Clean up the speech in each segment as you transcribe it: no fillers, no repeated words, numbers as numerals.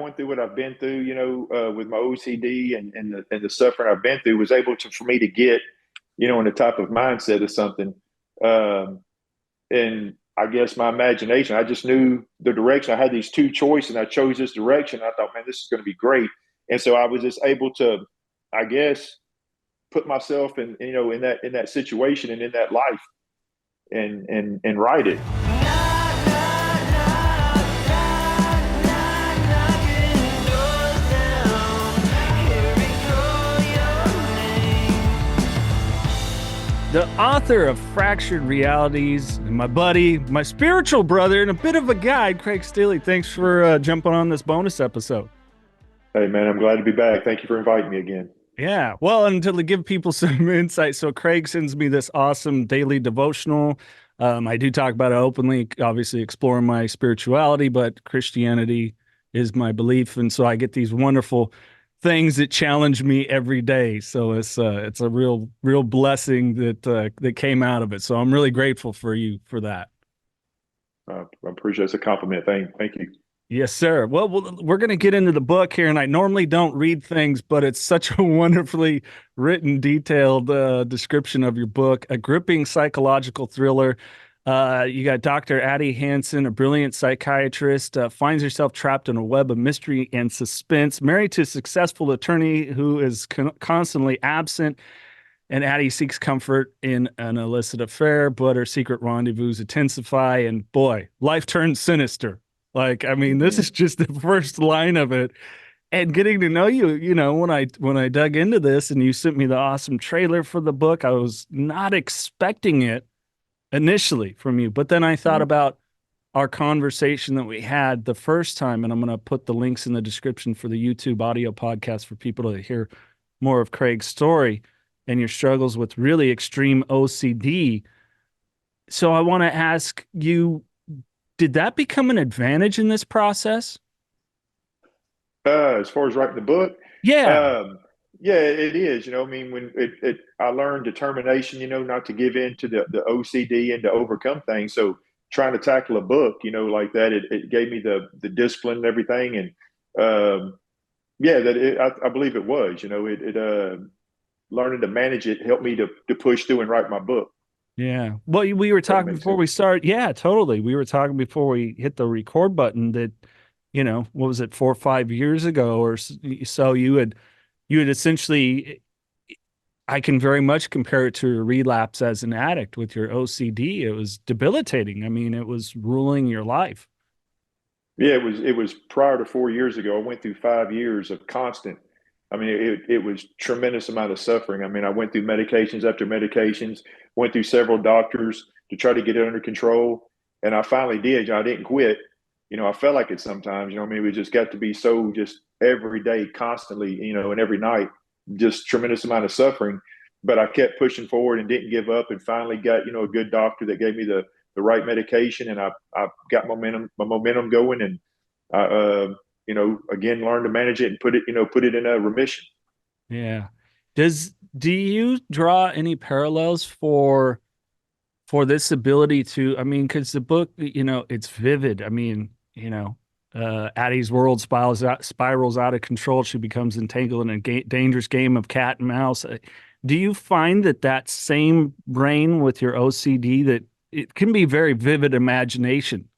going through what I've been through, with my OCD and the suffering I've been through was able to for me to get, in the type of mindset of something. Um, and I guess my imagination, I just knew the direction. I had these two choices, and I chose this direction. I thought, man, this is going to be great. And so I was just able to, I guess, put myself in that situation and in that life and write it. The author of Fractured Realities, and my buddy, my spiritual brother, and a bit of a guide, Craig Stilley. Thanks for jumping on this bonus episode. Hey, man, I'm glad to be back. Thank you for inviting me again. Yeah, well, and to give people some insight, so Craig sends me this awesome daily devotional. I do talk about it openly, obviously exploring my spirituality, but Christianity is my belief, and so I get these wonderful things that challenge me every day. So it's a real blessing that came out of it. So I'm really grateful for you for that. I appreciate it's a compliment. Thank you. Yes, sir. Well, we're going to get into the book here, and I normally don't read things, but it's such a wonderfully written, detailed description of your book, a gripping psychological thriller. You got Dr. Addie Hansen, a brilliant psychiatrist, finds herself trapped in a web of mystery and suspense, married to a successful attorney who is constantly absent, and Addie seeks comfort in an illicit affair, but her secret rendezvous intensify, and boy, life turns sinister. Like, I mean, this is just the first line of it. And getting to know you, when I dug into this and you sent me the awesome trailer for the book, I was not expecting it initially from you. But then I thought about our conversation that we had the first time, and I'm going to put the links in the description for the YouTube audio podcast for people to hear more of Craig's story and your struggles with really extreme OCD. So I want to ask you, did that become an advantage in this process? As far as writing the book, Yeah. yeah, it is. I mean, when I learned determination, not to give in to the OCD and to overcome things. So trying to tackle a book, like that, it gave me the discipline and everything. And yeah, I believe it was, learning to manage it helped me to push through and write my book. Yeah. Well, we were That talking makes before sense. we start. Yeah, totally. We were talking before we hit the record button that, what was it, 4 or 5 years ago or so you had essentially, I can very much compare it to a relapse as an addict with your OCD. It was debilitating. I mean, it was ruling your life. Yeah, it was prior to 4 years ago. I went through 5 years of constant. I mean, it was tremendous amount of suffering. I mean, I went through medications after medications, went through several doctors to try to get it under control, and I finally did. I didn't quit. I felt like it sometimes. I mean, we just got to be so just every day, constantly, and every night, just tremendous amount of suffering. But I kept pushing forward and didn't give up, and finally got a good doctor that gave me the right medication, and I got my momentum going, and I again learned to manage it and put it in a remission. Yeah. Do you draw any parallels for this ability to, I mean, because the book, it's vivid. I mean, Addie's world spirals out of control. She becomes entangled in a dangerous game of cat and mouse. Do you find that same brain with your OCD, that it can be very vivid imagination,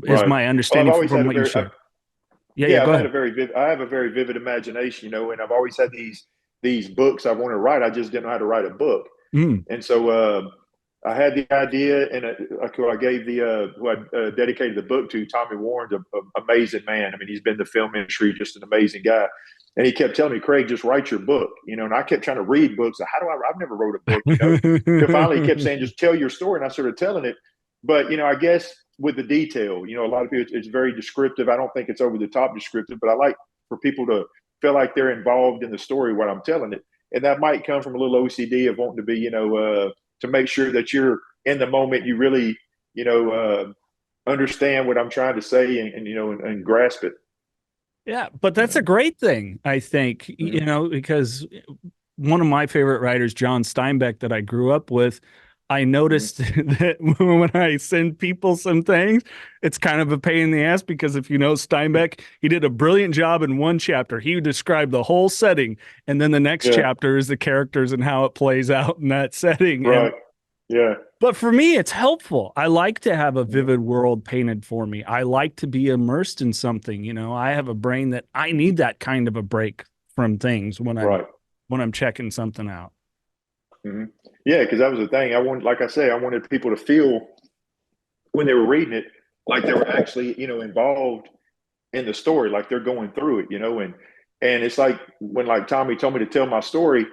is Right. my Well, I've understanding always from had a what you very shared? Yeah, yeah, yeah, go ahead. I have a very vivid imagination, and I've always had these books I want to write. I just didn't know how to write a book. Mm, And so I had the idea, and I gave who I dedicated the book to, Tommy Warren's a amazing man. I mean, he's been in the film industry, just an amazing guy. And he kept telling me, Craig, just write your book, and I kept trying to read books. How do I've never wrote a book. Till finally he kept saying, just tell your story. And I started telling it. But, I guess with the detail, a lot of people, it's very descriptive. I don't think it's over the top descriptive, but I like for people to feel like they're involved in the story while I'm telling it. And that might come from a little OCD of wanting to be, to make sure that you're in the moment, you really, understand what I'm trying to say and grasp it. yeah, but that's a great thing, I think, Mhm. because one of my favorite writers, John Steinbeck, that I grew up with, I Mhm. noticed that when I send people some things, it's kind of a pain in the ass because if you know Steinbeck, he did a brilliant job in one chapter. He would describe the whole setting, and then the next Yeah, chapter is the characters and how it plays out in that setting. And right. Yeah. but for me, it's helpful. I like to have a Mhm. vivid world painted for me. I like to be immersed in something. You know, I have a brain that I need that kind of a break from things Right. when I'm checking something out. Hmm. Yeah, because that was the thing. I wanted, like I say, I wanted people to feel when they were reading it like they were actually, involved in the story, like they're going through it. And it's like when like Tommy told me to tell my story.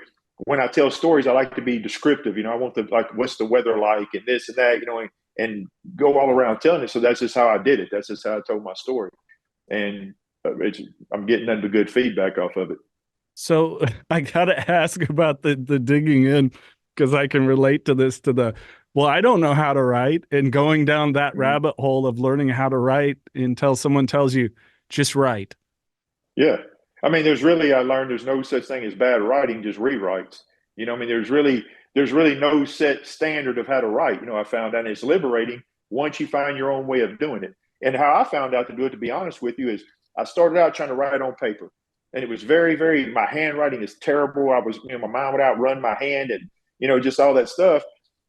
When I tell stories, I like to be descriptive. I want the like, what's the weather like, and this and that, and go all around telling it. So that's just how I did it. That's just how I told my story, and I'm getting nothing but good feedback off of it. So I gotta ask about the digging in because I can relate to this to the well, I don't know how to write and going down that Mhm. rabbit hole of learning how to write until someone tells you just write. Yeah. I mean, I learned there's no such thing as bad writing, just rewrites. I mean, there's really no set standard of how to write. I found out it's liberating once you find your own way of doing it. And how I found out to do it, to be honest with you, is I started out trying to write on paper. And it was very, very, my handwriting is terrible. My mind would outrun my hand and, just all that stuff.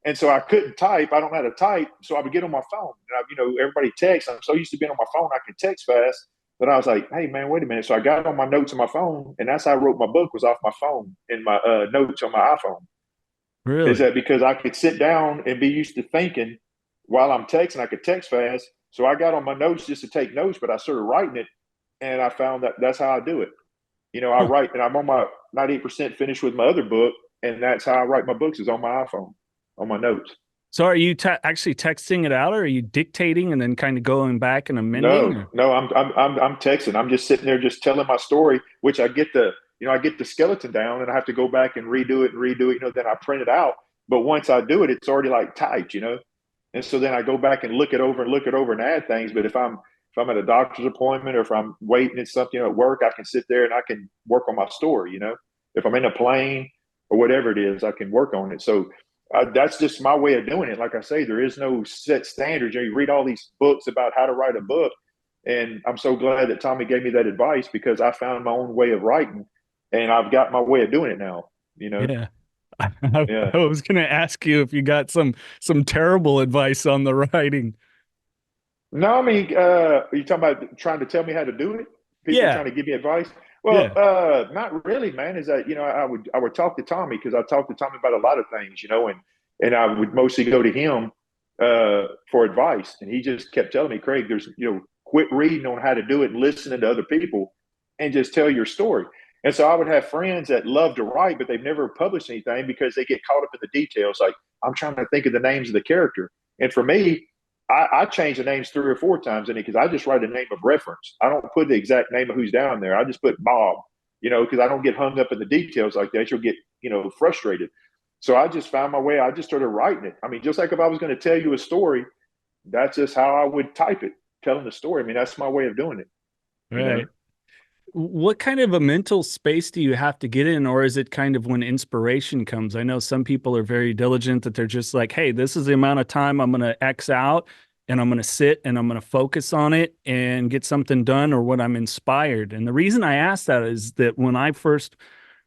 And so I couldn't type. I don't know how to type. So I would get on my phone. And everybody texts. I'm so used to being on my phone, I can text fast. But I was like, hey, man, wait a minute. So I got on my notes on my phone, and that's how I wrote my book, was off my phone in my notes on my iPhone. Is Really? that because I could sit down and be used to thinking while I'm texting, I could text fast. So I got on my notes just to take notes, but I started writing it, and I found that that's how I do it. I Huh. write, and I'm on my 98% finished with my other book, and that's how I write my books, is on my iPhone, on my notes. So are you actually texting it out or are you dictating and then kind of going back and amending? No, Or? no, I'm texting. I'm just sitting there just telling my story, which I get the skeleton down, and I have to go back and redo it and redo it. Then I print it out. But once I do it, it's already like typed. And so then I go back and look it over and look it over and add things. But if I'm at a doctor's appointment, or if I'm waiting at something at work, I can sit there and I can work on my story. If I'm in a plane or whatever it is, I can work on it. So that's just my way of doing it. Like I say, there is no set standards. You read all these books about how to write a book, and I'm so glad that Tommy gave me that advice, because I found my own way of writing, and I've got my way of doing it now. Yeah. I, Yeah. I was going to ask you if you got some terrible advice on the writing. No, I mean, are you talking about trying to tell me how to do it? People Yeah. trying to give me advice? Well, Yeah. not really, man. Is that I would talk to Tommy, because I talked to Tommy about a lot of things, and I would mostly go to him for advice, and he just kept telling me, Craig, there's quit reading on how to do it and listening to other people, and just tell your story. And so I would have friends that love to write, but they've never published anything because they get caught up in the details. Like, I'm trying to think of the names of the character, and for me, I change the names 3 or 4 times in it, because I just write a name of reference. I don't put the exact name of who's down there. I just put Bob, because I don't get hung up in the details like that. You'll get, frustrated. So I just found my way. I just started writing it. I mean, just like if I was going to tell you a story, that's just how I would type it, telling the story. I mean, that's my way of doing it. Right. What kind of a mental space do you have to get in, or is it kind of when inspiration comes? I know some people are very diligent that they're just like, hey, this is the amount of time I'm going to X out and I'm going to sit and I'm going to focus on it and get something done, or when I'm inspired. And the reason I ask that is that when I first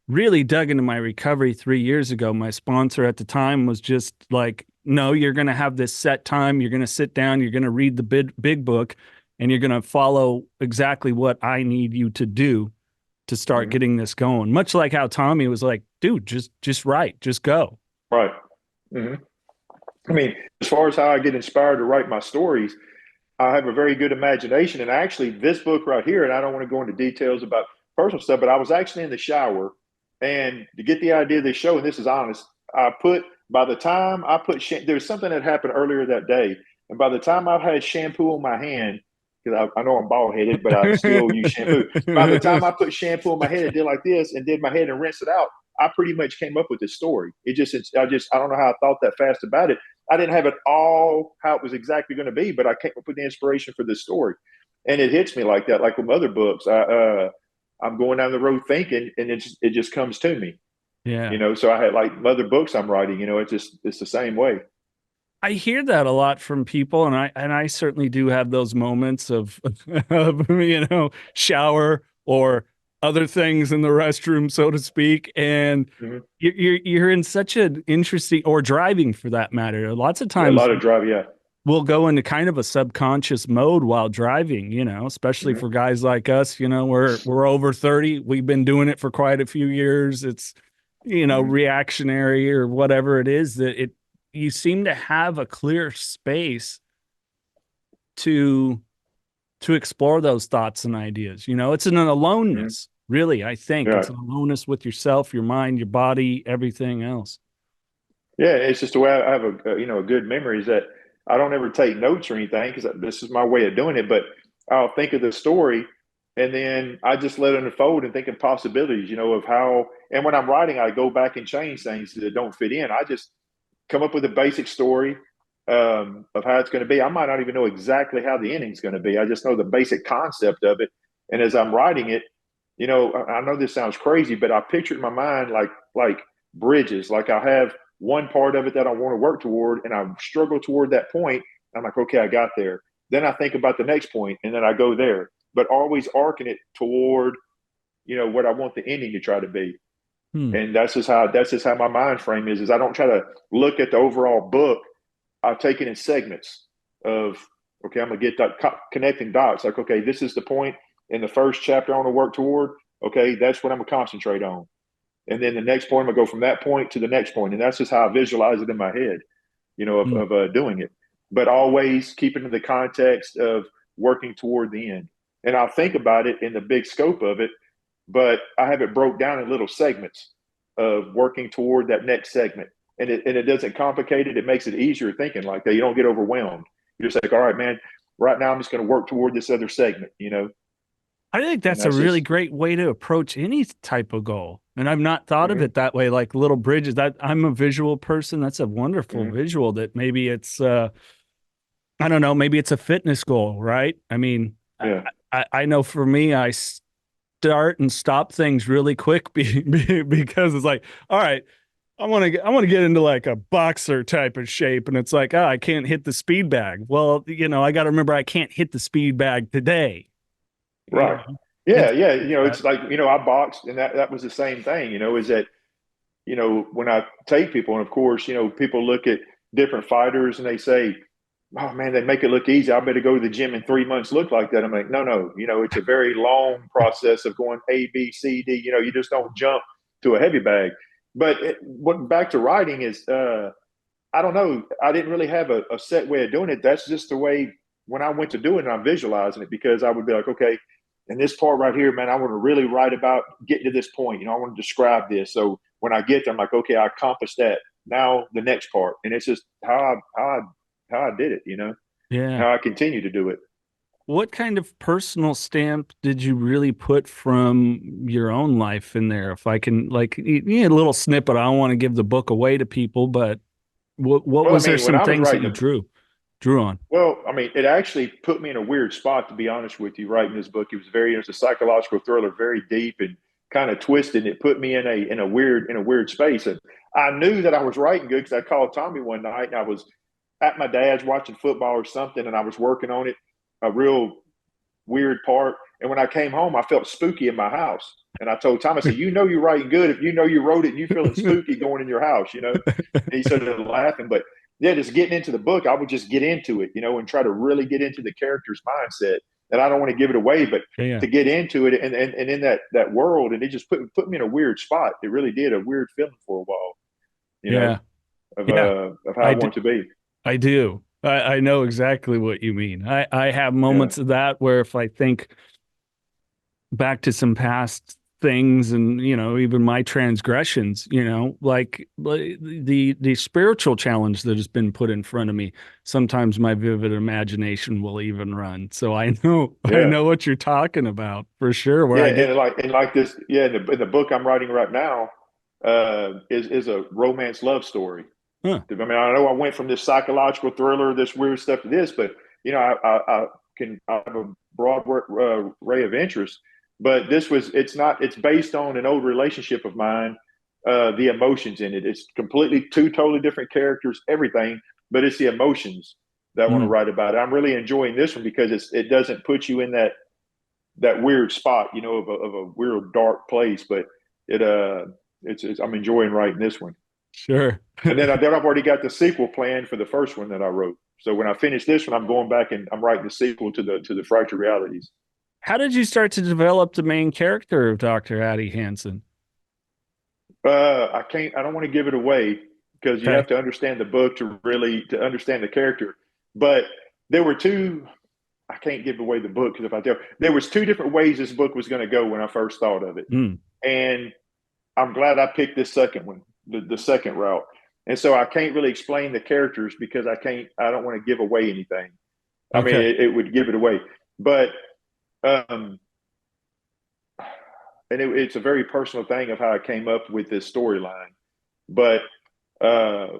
really dug into my recovery 3 years ago, my sponsor at the time was just like, no, you're going to have this set time. You're going to sit down, you're going to read the big book, and you're going to follow exactly what I need you to do to start Hmm. getting this going. Much like how Tommy was like, dude, just write, just go. Right. Hmm. I mean, as far as how I get inspired to write my stories, I have a very good imagination. And actually, this book right here, and I don't want to go into details about personal stuff, but I was actually in the shower, and to get the idea of this show, and this is honest, by the time I put, there's something that happened earlier that day. And by the time I've had shampoo on my hand, because I know I'm bald headed, but I still use shampoo. By the time I put shampoo on my head and did like this and did my head and rinsed it out, I pretty much came up with this story. I don't know how I thought that fast about it. I didn't have it all how it was exactly going to be, but I came up with the inspiration for this story, and it hits me like that. Like with other books, I'm going down the road thinking, and it just comes to me. Yeah. So I had like other books I'm writing. It's the same way. I hear that a lot from people, and I certainly do have those moments of, of shower or other things in the restroom, so to speak. And Mhm. you're in such an interesting, or driving for that matter. Lots of Yeah, a times lot of drive. Yeah. we'll go into kind of a subconscious mode while driving, especially Hmm. for guys like us, we're over 30. We've been doing it for quite a few years. It's, Hmm. reactionary or whatever it is that you seem to have a clear space to explore those thoughts and ideas. It's an Hmm. aloneness, really, I think. Yeah. It's an aloneness with yourself, your mind, your body, everything else. Yeah. It's just the way I have a good memory is that I don't ever take notes or anything because this is my way of doing it. But I'll think of the story and then I just let it unfold and think of possibilities, of how. And when I'm writing, I go back and change things that don't fit in. I just come up with a basic story of how it's going to be. I might not even know exactly how the ending's going to be. I just know the basic concept of it. And as I'm writing it, I know this sounds crazy, but I picture it in my mind like bridges. Like I have one part of it that I want to work toward, and I struggle toward that point. I'm like, okay, I got there. Then I think about the next point, and then I go there. But always arcing it toward, what I want the ending to try to be. Hmm. And that's just how my mind frame is I don't try to look at the overall book. I take it in segments of, okay, I'm gonna get that connecting dots. Like, okay, this is the point in the first chapter I want to work toward. Okay, that's what I'm gonna concentrate on. And then the next point, I'm gonna go from that point to the next point. And that's just how I visualize it in my head, of, Hmm. doing it. But always keeping in the context of working toward the end. And I'll think about it in the big scope of it, but I have it broke down in little segments of working toward that next segment. And it doesn't complicate it. It makes it easier thinking like that. You don't get overwhelmed. You're just like, all right, man, right now I'm just going to work toward this other segment. I think And that's a that's really just, great way to approach any type of goal. And I've not thought of mm-hmm, it that way, like little bridges. That I'm a visual person. That's a wonderful mm-hmm, visual that maybe it's I don't know, maybe it's a fitness goal, right? I mean, yeah, I know for me, I start and stop things really quick because it's like, all right, I want to get into like a boxer type of shape, and it's like, oh, I can't hit the speed bag. Well, I got to remember I can't hit the speed bag today. You right. know, Yeah, it's yeah. that. It's like, I boxed and that was the same thing, is that, when I take people, and of course, people look at different fighters and they say, oh man, they make it look easy. I better go to the gym in 3 months, look like that. I'm like, no, no, it's a very long process of going A, B, C, D. You just don't jump to a heavy bag. But what back to writing is, I don't know. I didn't really have a set way of doing it. That's just the way when I went to do it, and I'm visualizing it because I would be like, okay, in this part right here, man, I want to really write about getting to this point. I want to describe this. So when I get there, I'm like, okay, I accomplished that. Now the next part, and it's just how I did it. Yeah. How I continue to do it. What kind of personal stamp did you really put from your own life in there? If I can, like, a little snippet. I don't want to give the book away to people, but what Well, I was there mean, when some I was things that writing you the drew on? Well, I mean, it actually put me in a weird spot, to be honest with you, writing this book. It was a psychological thriller, very deep and kind of twisted. And it put me in a weird space. And I knew that I was writing good because I called Tommy one night and I was at my dad's watching football or something, and I was working on it, a real weird part. And when I came home, I felt spooky in my house. And I told Tom, I said, you're writing good if you know you wrote it and you feeling spooky going in your house. And he started laughing. But yeah, just getting into the book, I would just get into it, and try to really get into the character's mindset. And I don't want to give it away, but Yeah, to get into it and in that world, and it just put me in a weird spot. It really did, a weird feeling for a while, you know, yeah, of yeah. how I I do. want to be. I do. I know exactly what you mean. I have Yeah. moments of that where if I think back to some past things and even my transgressions, like the spiritual challenge that has been put in front of me, sometimes my vivid imagination will even run. So I know I Yeah. know what you're talking about for sure, where Yeah, I get. and like this, yeah, in the book I'm writing right now, is a romance love story. Huh. I mean, I know I went from this psychological thriller, this weird stuff to this, but I have a broad array of interests. But it's not. It's based on an old relationship of mine. The emotions in it. It's completely two totally different characters, everything. but it's the emotions that I want to Mm, write about. I'm really enjoying this one because it doesn't put you in that weird spot, of a weird dark place, but it's I'm enjoying writing this one. sure. And then I've already got the sequel planned for the first one that I wrote. So when I finish this one, I'm going back and I'm writing the sequel to the Fractured Realities. How did you start to develop the main character of Dr. Addie Hansen? I can't. I don't want to give it away because you Okay. have to understand the book to understand the character. But there were two. I can't give away the book because if I tell, there was two different ways this book was going to go when I first thought of it, Mm, and I'm glad I picked this second one, the second route. And so I can't really explain the characters because I can't. I don't want to give away anything. I mean, okay. it would give it away. But um, and it's a very personal thing of how I came up with this storyline. But uh,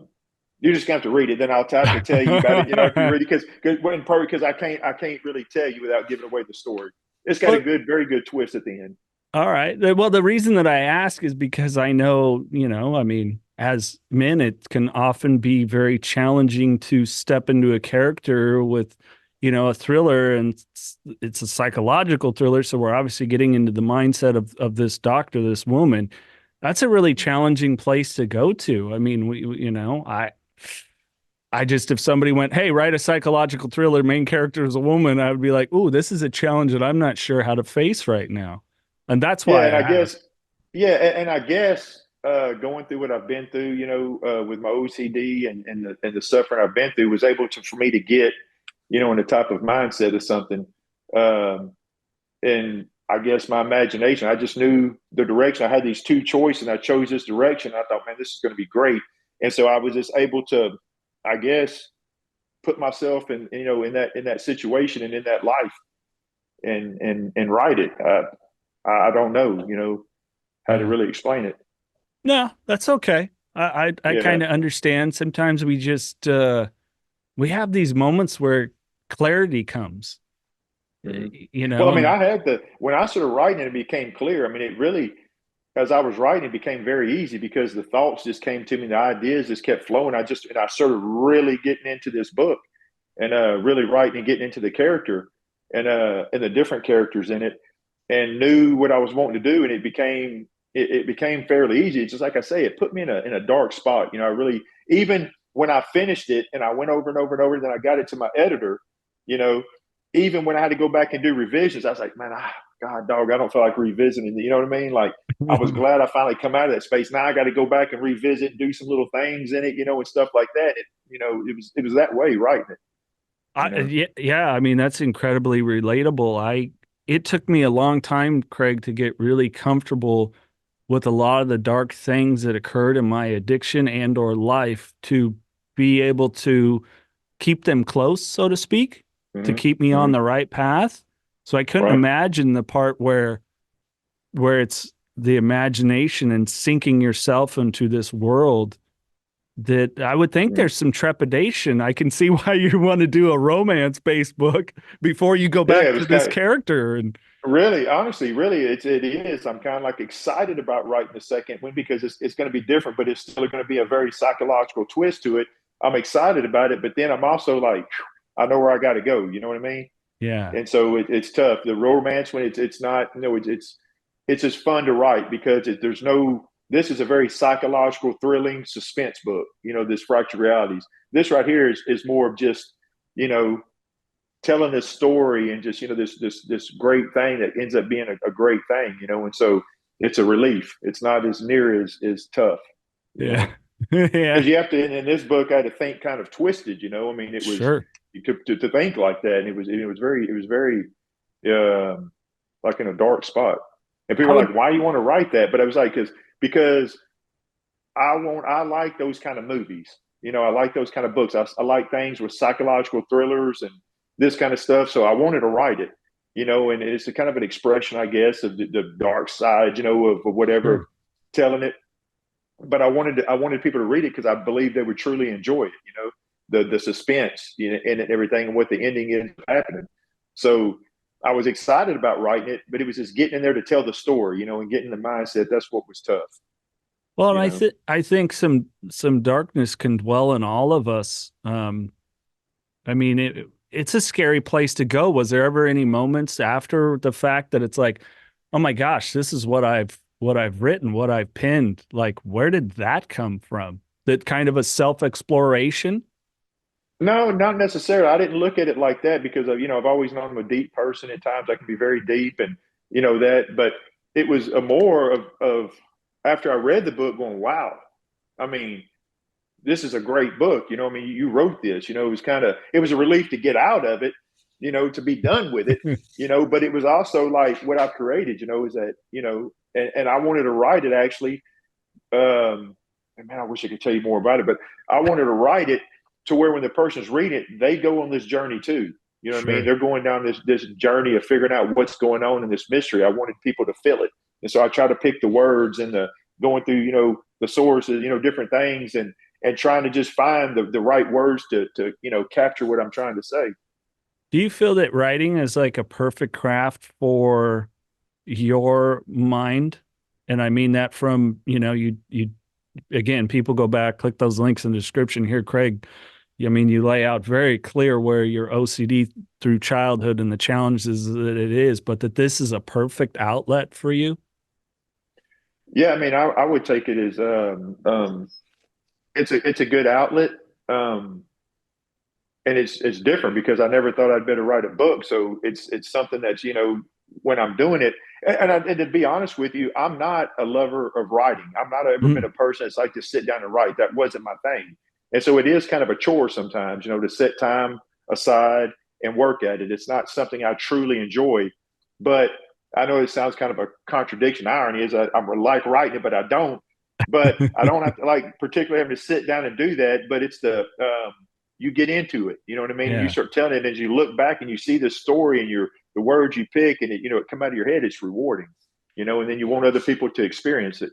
you just have to read it. Then I'll have to tell you about it. If you read it, because I can't really tell you without giving away the story. It's got a Well, good, very good twist at the end. all right. Well, the reason that I ask is because I know, I mean, as men, it can often be very challenging to step into a character with, a thriller, and it's a psychological thriller. So we're obviously getting into the mindset of this doctor, this woman. That's a really challenging place to go to. I mean, I just, if somebody went, hey, write a psychological thriller, main character is a woman, I would be like, oh, this is a challenge that I'm not sure how to face right now. And that's Yeah, why I and I asked. guess, yeah, and I guess going through what I've been through, with my OCD and the suffering I've been through, was able to for me to get, in the type of mindset of something. Um, and I guess my imagination, I just knew the direction. I had these two choices, and I chose this direction. I thought, man, this is going to be great. And so I was just able to, I guess, put myself in that situation and in that life, and write it. I don't know, how to Yeah. really explain it. No, that's okay. I Yeah. kind of understand. Sometimes we have these moments where clarity comes, Hmm. Well, I mean, and when I started writing it became clear. I mean, it really, as I was writing, it became very easy because the thoughts just came to me, the ideas just kept flowing. I started really getting into this book and really writing and getting into the character and the different characters in it, and knew what I was wanting to do, and it became fairly easy. It's just like I say, it put me in a dark spot. I really, even when I finished it and I went over and over and over, then I got it to my editor. You know, even when I had to go back and do revisions, I was like, man, God, dog, I don't feel like revisiting. You know what I mean? Like, I was glad I finally come out of that space. Now I got to go back and revisit and do some little things in it, and stuff like that. It was that way writing it. You know. yeah, yeah, I mean, that's incredibly relatable. It took me a long time, Craig, to get really comfortable with a lot of the dark things that occurred in my addiction and or life to be able to keep them close, so to speak, to Hmm. keep me on Hmm. the right path. So I couldn't Right. imagine the part where it's the imagination and sinking yourself into this world that I would think Hmm. there's some trepidation. I can see why you want to do a romance based book before you go Yeah, back it to was this kind of character. And really, honestly, really, it is. I'm kind of like excited about writing the second one because it's going to be different, but it's still going to be a very psychological twist to it. I'm excited about it, but then I'm also like, I know where I got to go. You know what I mean? yeah, And so it's tough. The romance when it's not, it's just fun to write because there's no. This is a very psychological, thrilling suspense book. This Fractured Realities. This right here is more of just you know telling this story and just this great thing that ends up being a great thing. And so it's a relief. It's not as near as tough. You yeah, know, yeah, because you have to in this book I had to think kind of twisted. I mean, it was sure. to think like that, and it was very like in a dark spot. And I people were would, like, "Why do you want to write that?" But I was like, because I like those kind of movies. I like those kind of books. I like things with psychological thrillers and this kind of stuff. So I wanted to write it. And it's a kind of an expression, I guess, of the dark side, of whatever sure. telling it. But I wanted people to read it because I believe they would truly enjoy it. The suspense, and everything, and what the ending is happening. So I was excited about writing it, but it was just getting in there to tell the story, and getting the mindset. That's what was tough. Well, and you know. I think some darkness can dwell in all of us. I mean, it's a scary place to go. Was there ever any moments after the fact that it's like, oh my gosh, this is what I've written, what I've penned. Like, where did that come from? That kind of a self-exploration? No, not necessarily. I didn't look at it like that because of, I've always known I'm a deep person. At times I can be very deep and that, but it was a more of after I read the book going, wow. I mean, this is a great book. I mean, you wrote this, it was a relief to get out of it, to be done with it, but it was also like what I've created, is that, and I wanted to write it actually. And man, I wish I could tell you more about it, but I wanted to write it to where when the person's reading it, they go on this journey too. You know what I mean? Sure. They're going down this journey of figuring out what's going on in this mystery. I wanted people to feel it. And so I try to pick the words and the going through, the sources, different things and trying to just find the right words to capture what I'm trying to say. Do you feel that writing is like a perfect craft for your mind? And I mean that from, you again, people go back, click those links in the description here, Craig. I mean, you lay out very clear where your OCD through childhood and the challenges that it is, but that this is a perfect outlet for you. Yeah, I mean, I would take it as it's a good outlet. Um, and it's different because I never thought I'd better write a book. So it's something that's when I'm doing it, and to be honest with you, I'm not a lover of writing. I'm not ever been Mm, a person that's like to sit down and write. That wasn't my thing, and so it is kind of a chore sometimes, to set time aside and work at it. It's not something I truly enjoy, but I know it sounds kind of a contradiction. Irony is I like writing it, but I don't. But I don't have to like particularly having to sit down and do that. But it's the you get into it. You know what I mean? And you yeah. start telling it as you look back and you see the story and the words you pick and it come out of your head. It's rewarding, and then you want other people to experience it.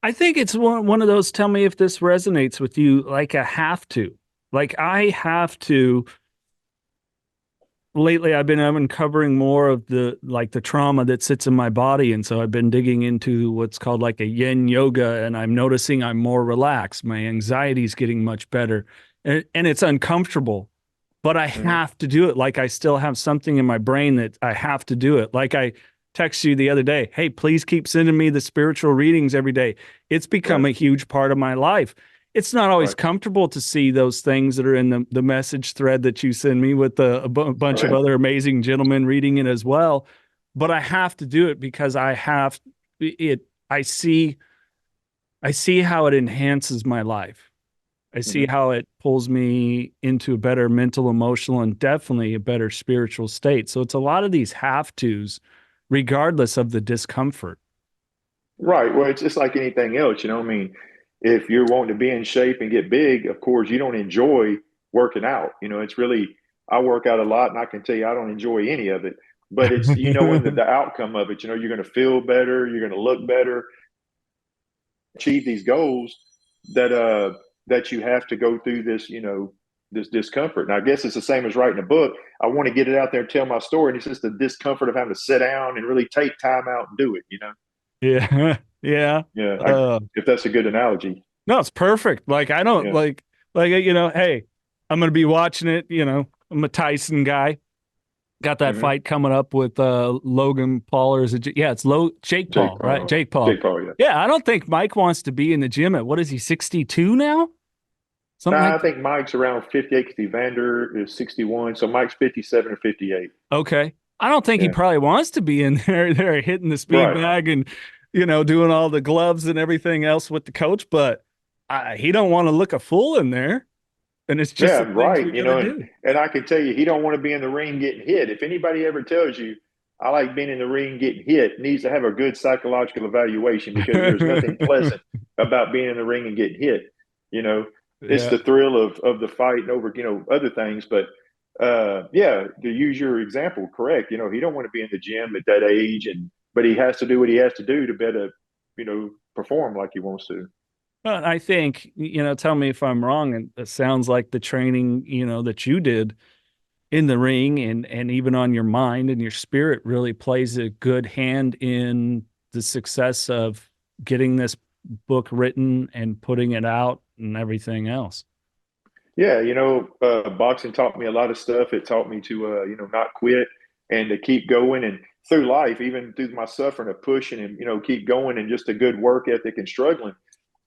I think it's one of those, tell me if this resonates with you, like a have to. Like I have to lately I've been uncovering more of the trauma that sits in my body. And so I've been digging into what's called like a yin yoga, and I'm noticing I'm more relaxed. My anxiety is getting much better. And it's uncomfortable, but I Mm-hmm. have to do it. Like I still have something in my brain that I have to do it. Like I texted you the other day, hey, please keep sending me the spiritual readings every day. It's become Right. a huge part of my life. It's not always Right. comfortable to see those things that are in the message thread that you send me with bunch of Right. other amazing gentlemen reading it as well. But I have to do it because I have it. I see how it enhances my life. I see Mm-hmm. how it pulls me into a better mental, emotional, and definitely a better spiritual state. So it's a lot of these have tos, regardless of the discomfort. Right. Well, it's just like anything else, I mean, if you're wanting to be in shape and get big, of course, you don't enjoy working out. It's really, I work out a lot and I can tell you I don't enjoy any of it. But it's, in the outcome of it, you're going to feel better, you're going to look better, achieve these goals that you have to go through this, this discomfort. And I guess it's the same as writing a book. I want to get it out there and tell my story. And it's just the discomfort of having to sit down and really take time out and do it. Yeah. Yeah. Yeah, Uh, if that's a good analogy. no, it's perfect. Like I don't Yeah. hey, I'm gonna be watching it, I'm a Tyson guy. Got that Hmm. fight coming up with Logan Paul, or is it yeah, it's Jake Jake Paul, right? Paul. Jake Paul. Jake Paul. Yeah. Yeah, I don't think Mike wants to be in the gym at what is he, 62 now? Something Nah, like I think Mike's around 58 because Evander is 61. So Mike's 57 or 58. okay. I don't think he Yeah. probably wants to be in there hitting the speed Right. bag and doing all the gloves and everything else with the coach, but he don't want to look a fool in there. And it's just Yeah, the things right. we got to do. And I can tell you, he don't want to be in the ring getting hit. If anybody ever tells you, I like being in the ring getting hit, needs to have a good psychological evaluation because there's nothing pleasant about being in the ring and getting hit. You know, it's Yeah. the thrill of the fight and over, other things. But yeah, to use your example, correct. He don't want to be in the gym at that age, but he has to do what he has to do to better, perform like he wants to. But I think, tell me if I'm wrong, and it sounds like the training, that you did in the ring and even on your mind and your spirit really plays a good hand in the success of getting this book written and putting it out and everything else. Yeah, boxing taught me a lot of stuff. It taught me to, not quit and to keep going and through life, even through my suffering of pushing and, keep going and just a good work ethic and struggling.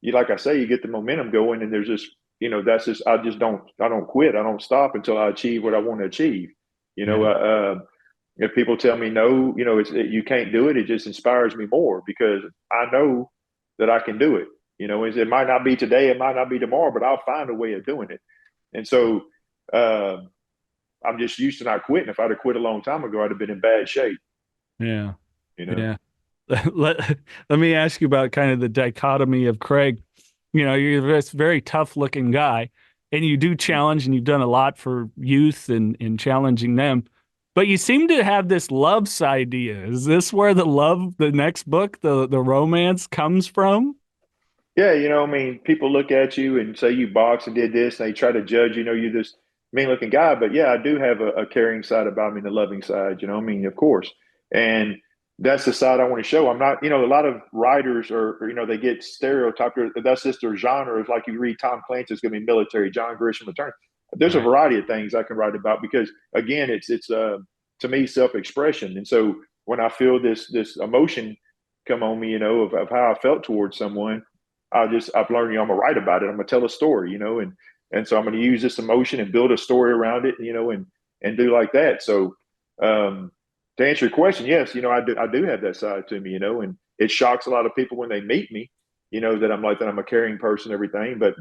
Like I say, you get the momentum going and there's just, that's just, I don't quit. I don't stop until I achieve what I want to achieve. You know, Yeah. if people tell me no, you can't do it, it just inspires me more because I know that I can do it. It might not be today, it might not be tomorrow, but I'll find a way of doing it. And so uh, I'm just used to not quitting. If I'd have quit a long time ago, I'd have been in bad shape. Yeah. You know. Yeah. Let me ask you about kind of the dichotomy of Craig. You're this very tough looking guy and you do challenge and you've done a lot for youth and in challenging them. But you seem to have this love idea. Is this where the next book, the romance comes from? Yeah, I mean, people look at you and say you box and did this, and they try to judge. You're this mean looking guy. But yeah, I do have a caring side about me and the loving side. I mean, of course, and that's the side I want to show. I'm not, a lot of writers they get stereotyped. That's just their genre. It's like you read Tom Clancy, it's going to be military. John Grisham return. There's a Right. variety of things I can write about because again, it's to me self expression. And so when I feel this emotion come on me, of how I felt towards someone. I've learned, I'm gonna write about it. I'm gonna tell a story, and so I'm gonna use this emotion and build a story around it, and do like that. So to answer your question, yes, I do have that side to me, and it shocks a lot of people when they meet me, that I'm a caring person, everything. But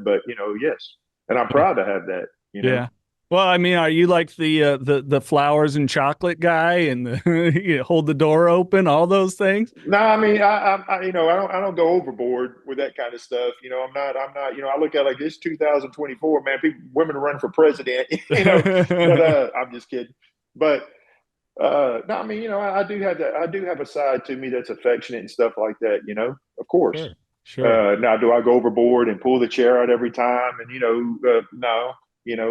yes, and I'm proud to have that. Yeah. Well, I mean, are you like the flowers and chocolate guy and the you hold the door open, all those things? No, I mean, I don't go overboard with that kind of stuff. I'm not. I look at like this 2024, man. Women are running for president. But I'm just kidding. But no, I mean, I do have that. I do have a side to me that's affectionate and stuff like that. Of course. Sure. Sure. Now, do I go overboard and pull the chair out every time? And no.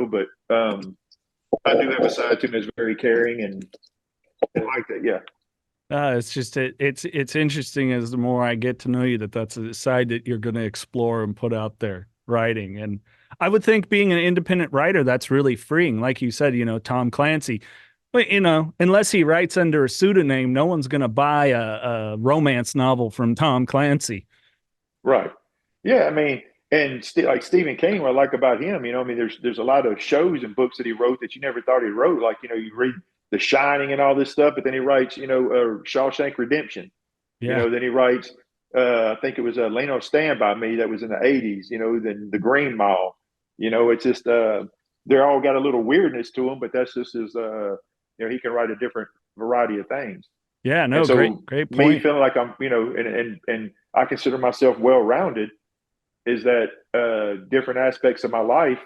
But I do have a side to me that's very caring and like that. Yeah. It's just it's interesting as the more I get to know you that that's a side that you're going to explore and put out there writing. And I would think being an independent writer, that's really freeing. Like you said, Tom Clancy, but unless he writes under a pseudonym, no one's going to buy a romance novel from Tom Clancy. Right. Yeah, I mean, and like Stephen King, what I like about him, I mean, there's a lot of shows and books that he wrote that you never thought he wrote. Like, you read The Shining and all this stuff, but then he writes, Shawshank Redemption. Yeah. Then he writes, I think it was Leno Stand By Me that was in the '80s. Then The Green Mile. It's just they're all got a little weirdness to them, but that's just his. He can write a different variety of things. Yeah, And no, so great me point. feeling like I'm, and I consider myself well rounded is that different aspects of my life.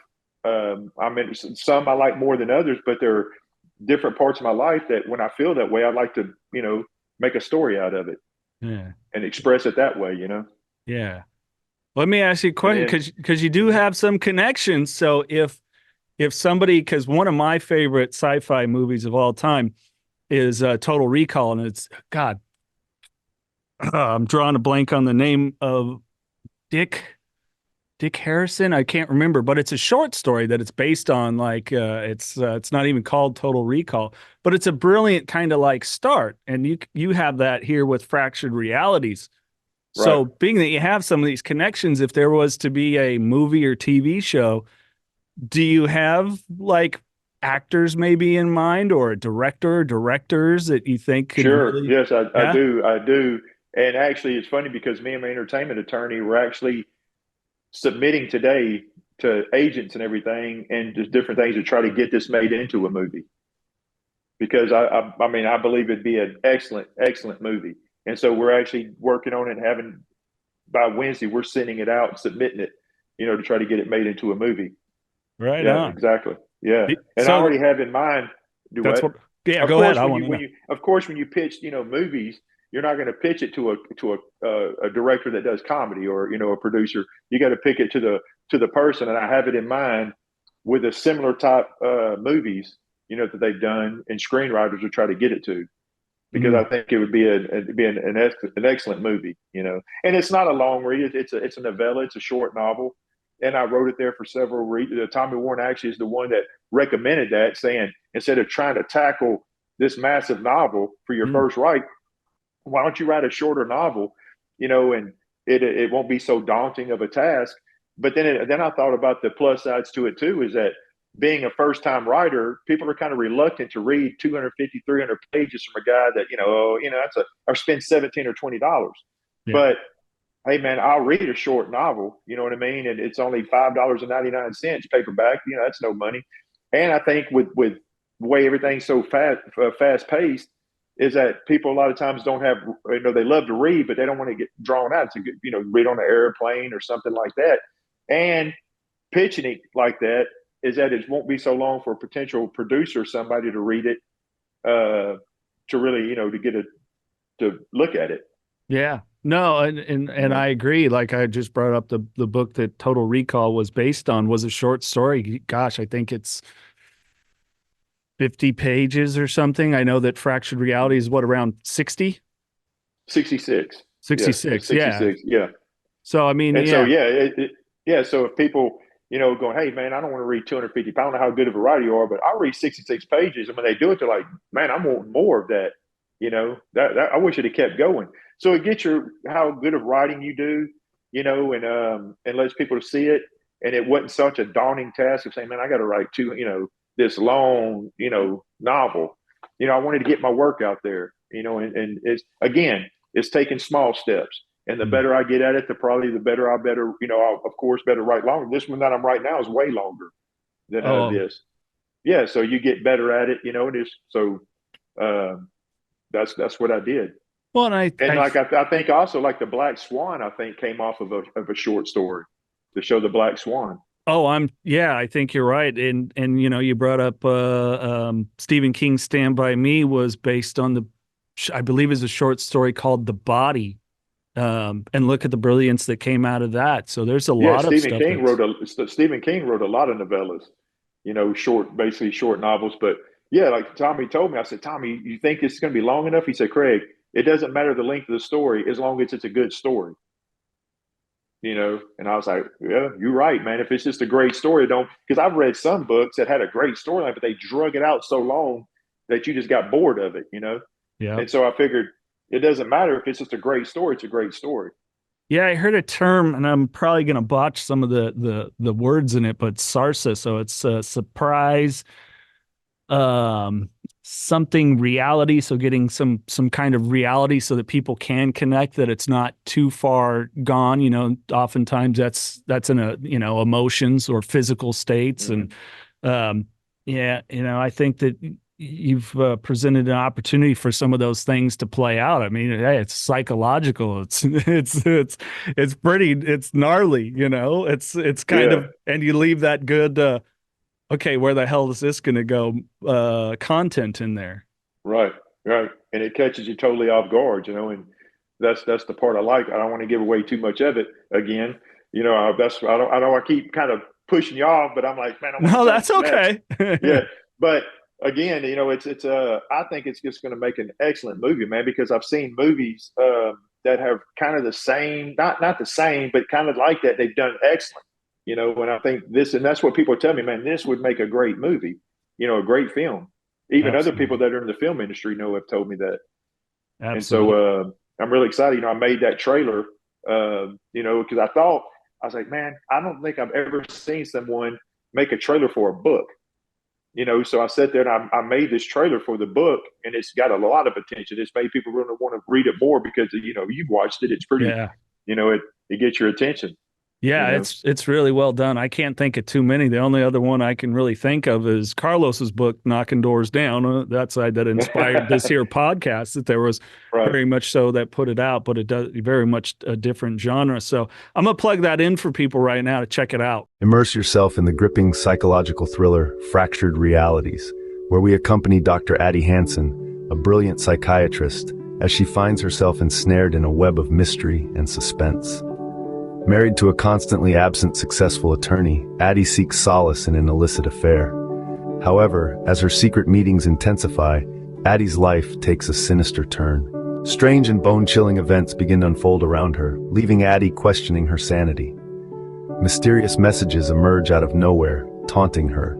I mean, some I like more than others, but there are different parts of my life that when I feel that way, I like to, make a story out of it Yeah. and express it that way. Yeah. Let me ask you a And question then, because you do have some connections. So if somebody, because one of my favorite sci-fi movies of all time is Total Recall, and it's God, I'm drawing a blank on the name of Dick Dick Harrison. I can't remember, but it's a short story that it's based on. Like it's not even called Total Recall, but it's a brilliant kind of like start. And you have that here with Fractured Realities. right. So being that you have some of these connections, if there was to be a movie or TV show, do you have like actors maybe in mind or a director or directors that you think could Sure. really, Yes, I yeah? do. I do. And actually, it's funny because me and my entertainment attorney were actually submitting today to agents and everything and just different things to try to get this made into a movie because I mean I believe it'd be an excellent movie, and so we're actually working on it and having by Wednesday we're sending it out and submitting it, to try to get it made into a movie. Right Yeah, on. exactly. Yeah, and I So already have in mind. Do that's what? what, yeah, Of go ahead. course, I want to know. when you pitch, movies, you're not going to pitch it to a director that does comedy or a producer. You got to pick it to the person, and I have it in mind with a similar type movies, that they've done, and screenwriters will try to get it to. because I think it would be an excellent movie, you know. And it's not a long read. It's a novella. It's a short novel, and I wrote it there for several reasons. Tommy Warren actually is the one that recommended that, saying instead of trying to tackle this massive novel for your first write, why don't you write a shorter novel, you know, and it won't be so daunting of a task. But then I thought about the plus sides to it too, is that being a first time writer, people are kind of reluctant to read 250, 300 pages from a guy that, or spend 17 or $20. Yeah. But hey man, I'll read a short novel, you know what I mean? And it's only $5.99 paperback, you know, that's no money. And I think with the way everything's so fast paced, is that people a lot of times don't have, you know, they love to read, but they don't want to get drawn out to, you know, read on an airplane or something like that. And pitching it like that is that it won't be so long for a potential producer, somebody to read it, to really, you know, to look at it. Yeah, no, and I agree. Like I just brought up the book that Total Recall was based on was a short story. Gosh, I think it's 50 pages or something. I know that Fractured Reality is what, around 60? 66. 66. Yeah. 66. Yeah. So, I mean, so, so if people, you know, going, hey, man, I don't want to read 250 pounds. I don't know how good of a writer you are, but I'll read 66 pages. And when they do it, they're like, man, I'm wanting more of that. You know, that I wish it had kept going. So it gets how good of writing you do, you know, and lets people see it. And it wasn't such a daunting task of saying, man, I got to write this long, you know, novel. You know, I wanted to get my work out there, you know, and it's taking small steps. And the better I get at it, the better I'll of course, better write longer. This one that I'm writing now is way longer than this. Yeah. So you get better at it, you know, that's what I did. Well, and I think also like the Black Swan, I think came off of a short story to show the Black Swan. Oh, I think you're right. And you know, you brought up Stephen King's Stand By Me was based on I believe is a short story called The Body. And look at the brilliance that came out of that. So there's a lot of stuff. Stephen King wrote a lot of novellas, you know, basically short novels. But yeah, like Tommy told me, I said, Tommy, you think it's going to be long enough? He said, Craig, it doesn't matter the length of the story as long as it's a good story. You know, and I was like, yeah, you're right, man. If it's just a great story, because I've read some books that had a great storyline, but they drug it out so long that you just got bored of it, you know? Yeah. And so I figured it doesn't matter if it's just a great story, it's a great story. Yeah, I heard a term, and I'm probably going to botch some of the words in it, but SARSA. So it's surprise, something reality. So getting some kind of reality so that people can connect, that it's not too far gone. You know, oftentimes that's in emotions or physical states. Mm-hmm. And you know, I think that you've presented an opportunity for some of those things to play out. I mean, hey, it's psychological. It's gnarly, you know, it's kind of, and you leave that good, okay, where the hell is this going to go? Content in there. Right. And it catches you totally off guard, you know, and that's the part I like. I don't want to give away too much of it again. You know, I know I keep kind of pushing you off, but I'm like, man, no, that's okay. Yeah. But again, you know, I think it's just going to make an excellent movie, man, because I've seen movies that have kind of the same, not the same, but kind of like that. They've done excellent, you know, and I think and that's what people tell me, man, this would make a great movie, you know, a great film. Even Absolutely. Other people that are in the film industry have told me that. Absolutely. And so I'm really excited. You know, I made that trailer, you know, because I was like, man, I don't think I've ever seen someone make a trailer for a book. You know, so I sat there and I made this trailer for the book, and it's got a lot of attention. It's made people really want to read it more because, you know, you've watched it. It's pretty, you know, it gets your attention. Yeah, you know? It's really well done. I can't think of too many. The only other one I can really think of is Carlos's book, KnockinDoorzDown. That side that inspired this here podcast, that there was very much so that put it out, but it does very much a different genre. So I'm going to plug that in for people right now to check it out. Immerse yourself in the gripping psychological thriller, Fractured Realities, where we accompany Dr. Addie Hansen, a brilliant psychiatrist, as she finds herself ensnared in a web of mystery and suspense. Married to a constantly absent successful attorney, Addie seeks solace in an illicit affair. However, as her secret meetings intensify, Addie's life takes a sinister turn. Strange and bone-chilling events begin to unfold around her, leaving Addie questioning her sanity. Mysterious messages emerge out of nowhere, taunting her.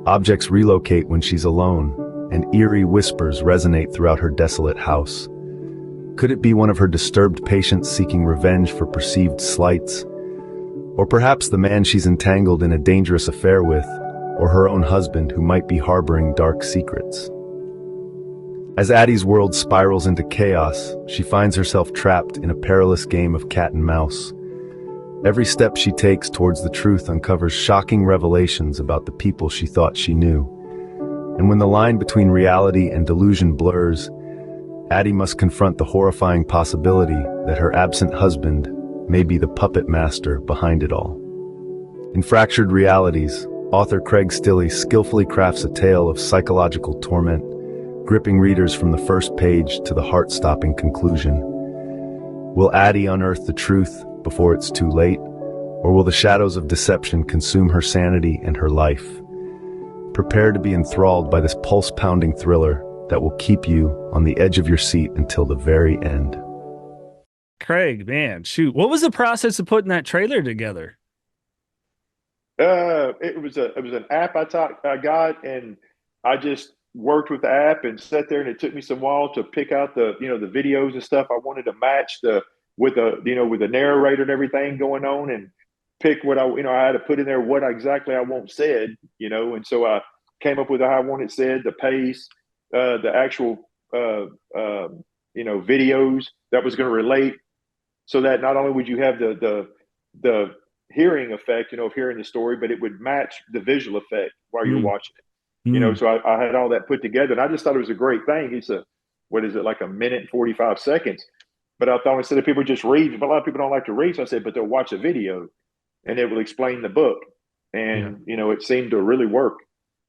Objects relocate when she's alone, and eerie whispers resonate throughout her desolate house. Could it be one of her disturbed patients seeking revenge for perceived slights? Or perhaps the man she's entangled in a dangerous affair with, or her own husband who might be harboring dark secrets? As Addie's world spirals into chaos, she finds herself trapped in a perilous game of cat and mouse. Every step she takes towards the truth uncovers shocking revelations about the people she thought she knew. And when the line between reality and delusion blurs, Addie must confront the horrifying possibility that her absent husband may be the puppet master behind it all. In Fractured Realities, author Craig Stilley skillfully crafts a tale of psychological torment, gripping readers from the first page to the heart-stopping conclusion. Will Addie unearth the truth before it's too late, or will the shadows of deception consume her sanity and her life? Prepare to be enthralled by this pulse-pounding thriller that will keep you on the edge of your seat until the very end. Craig, man, shoot. What was the process of putting that trailer together? It was an app I got, and I just worked with the app and sat there, and it took me some while to pick out the videos and stuff I wanted to match with the narrator and everything going on, and pick what I had to put in there what exactly I want said, and so I came up with how I want it said, the pace, the actual videos that was going to relate, so that not only would you have the hearing effect, of hearing the story, but it would match the visual effect while you're watching it. So I had all that put together, and I just thought it was a great thing. It's like a minute and 45 seconds. But I thought instead of people just read, but a lot of people don't like to read, so I said, but they'll watch a video, and it will explain the book. And, it seemed to really work.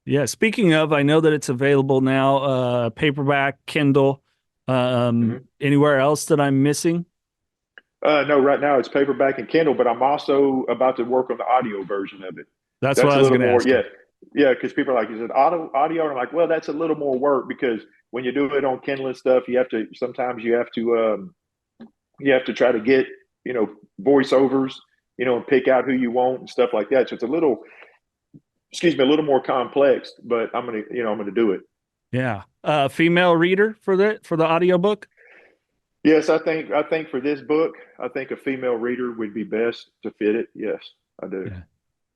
Yeah. Speaking of, I know that it's available now, paperback, Kindle, anywhere else that I'm missing? No, right now it's paperback and Kindle, but I'm also about to work on the audio version of it. That's what I was going to ask. Yeah, because people are like, is it audio? And I'm like, well, that's a little more work, because when you do it on Kindle and stuff, sometimes you have to try to get, voiceovers, and pick out who you want and stuff like that. So it's a little more complex, but I'm going to do it. Yeah. Female reader for the audiobook? Yes, I think for this book, I think a female reader would be best to fit it. Yes, I do. Yeah.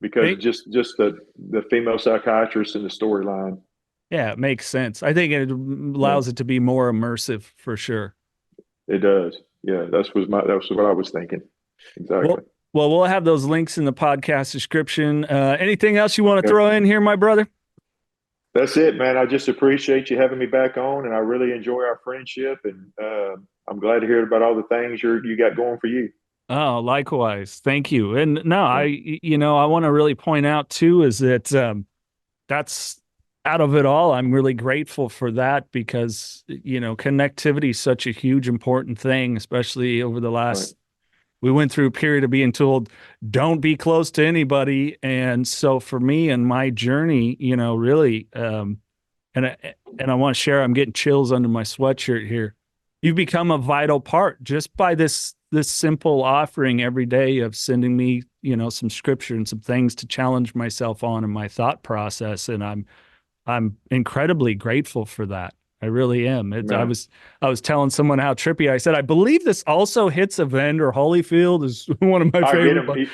Because just the female psychiatrist and the storyline. Yeah, it makes sense. I think it allows it to be more immersive for sure. It does. Yeah, that was what I was thinking. Exactly. Well, we'll have those links in the podcast description. Anything else you want to throw in here, my brother? That's it, man. I just appreciate you having me back on, and I really enjoy our friendship, and I'm glad to hear about all the things you got going for you. Oh, likewise. Thank you. And no, I want to really point out too, is that that's out of it all. I'm really grateful for that, because, connectivity is such a huge, important thing, especially over the last, we went through a period of being told, don't be close to anybody. And so for me and my journey, really, and I want to share, I'm getting chills under my sweatshirt here. You've become a vital part just by this simple offering every day of sending me, some scripture and some things to challenge myself on in my thought process. And I'm incredibly grateful for that. I really am. I was telling someone how trippy. I said, I believe this also hits Evander Holyfield, is one of my favorite.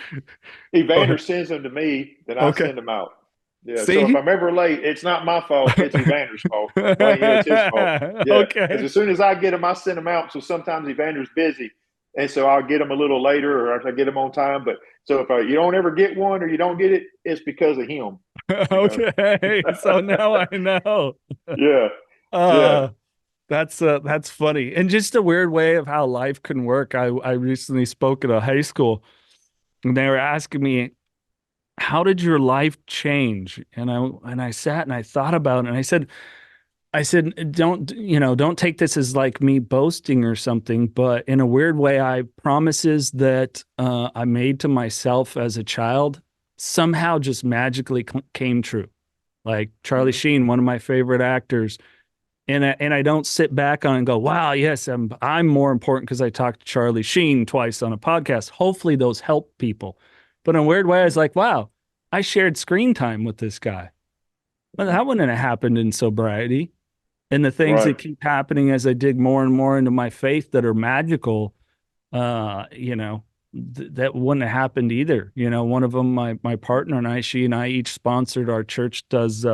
Evander sends them to me, then I send them out. Yeah. See? So if I'm ever late, it's not my fault. It's Evander's fault. It's his fault. Yeah. Okay. Because as soon as I get them, I send them out. So sometimes Evander's busy, and so I'll get them a little later, or I get them on time. But so if you don't ever get one, or you don't get it, it's because of him. Okay. So now I know. Yeah. That's funny. And just a weird way of how life can work. I recently spoke at a high school, and they were asking me, how did your life change? And I sat and I thought about it, and I said, don't take this as like me boasting or something, but in a weird way, I promises that I made to myself as a child somehow just magically came true. Like Charlie Sheen, one of my favorite actors, And I don't sit back on and go, wow, yes, I'm more important because I talked to Charlie Sheen twice on a podcast. Hopefully those help people. But in a weird way, I was like, wow, I shared screen time with this guy. Well, that wouldn't have happened in sobriety. And the things Right. that keep happening as I dig more and more into my faith that are magical, that wouldn't have happened either. One of them, my partner and I, she and I each sponsored, our church does,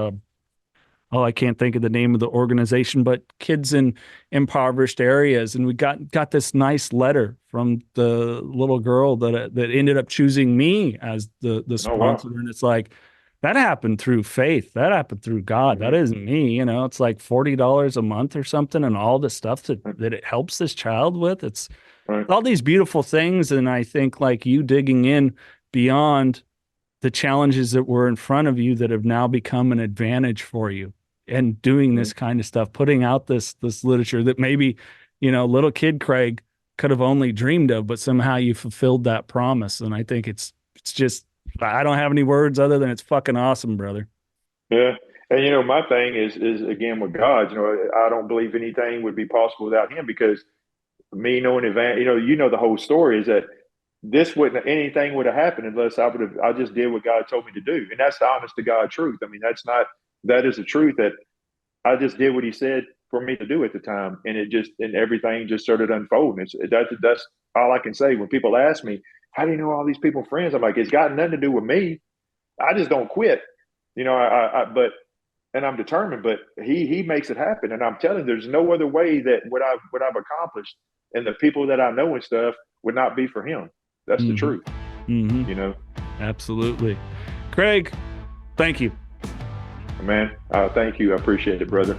I can't think of the name of the organization, but kids in impoverished areas. And we got this nice letter from the little girl that ended up choosing me as the Oh, wow. sponsor. And it's like, that happened through faith. That happened through God. That isn't me. It's like $40 a month or something, and all the stuff that it helps this child with. It's Right. all these beautiful things. And I think like you digging in beyond the challenges that were in front of you that have now become an advantage for you, and doing this kind of stuff, putting out this literature that maybe, little kid Craig could have only dreamed of, but somehow you fulfilled that promise. And I think it's just, I don't have any words other than it's fucking awesome, brother. Yeah. And my thing is again with God, I don't believe anything would be possible without him, because me knowing advance, the whole story is that anything would have happened unless I just did what God told me to do. And that's the honest to God truth. I mean, that is the truth, that I just did what he said for me to do at the time. And everything just started unfolding. That's all I can say. When people ask me, how do you know all these people friends? I'm like, it's got nothing to do with me. I just don't quit. And I'm determined, but he makes it happen. And I'm telling you, there's no other way that what I've accomplished and the people that I know and stuff would not be for him. That's the truth. Absolutely. Craig, thank you. Man, thank you. I appreciate it, brother.